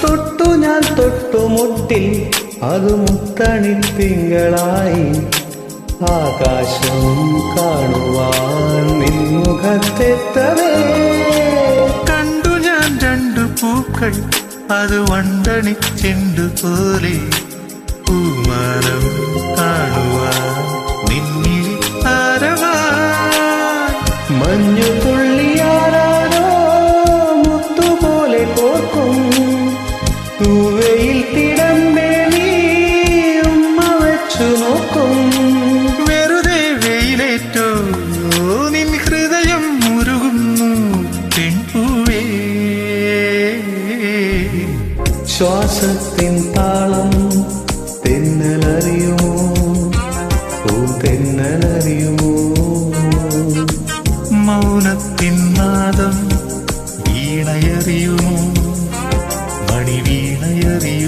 തൊട്ടു ഞാൻ തൊട്ടുമുട്ടിൽ അത് മുത്തണിത്തിങ്കളായി ആകാശം കാണുവാൻ നിൻമുഖത്തെത്തവേ കണ്ടു ഞാൻ രണ്ടു പൂക്കൾ അത് വണ്ടണിച്ചെണ്ടു പോലെ പൂമാനം കാണുവാൻ നിന്നിൽ താരമായി മഞ്ഞു തുള്ളിയാരോ മുത്തുപോലെ കോർക്കും തൂവയിൽ തിടമ്പേലി ഉമ്മ വെച്ചു നോക്കും വെറുതെ വെയിലേറ്റോ നിൻ ഹൃദയം മുരുകുന്നു പെൺപൂവേ ശ്വാസത്തിൻ താളം തെന്നലറിയുമോ തെന്നലറിയുമോ മൗനത്തിൻ നാദം വീണയറിയുമോ മണി വീണയറിയുമോ